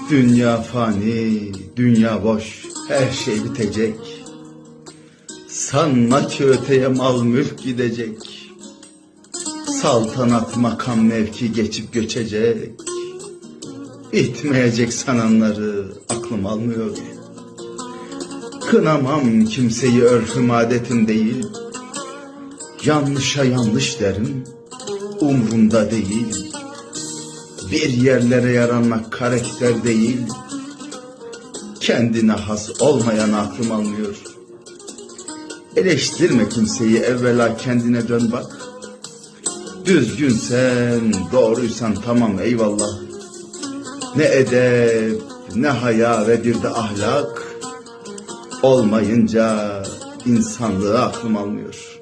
Dünya fani, dünya boş, her şey bitecek. Sanma ki öteye mal mülk gidecek. Saltanat, makam, mevki geçip göçecek. Bitmeyecek sananları aklım almıyor. Kınamam kimseyi, örfüm adetim değil. Yanlışa yanlış derim, umrumda değil. Bir yerlere yaranmak karakter değil. Kendine has olmayan aklım almıyor. Eleştirme kimseyi, evvela kendine dön bak. Düzgünsen, doğruysan tamam eyvallah. Ne edep, ne haya ve bir de ahlak olmayınca insanlığı aklım almıyor.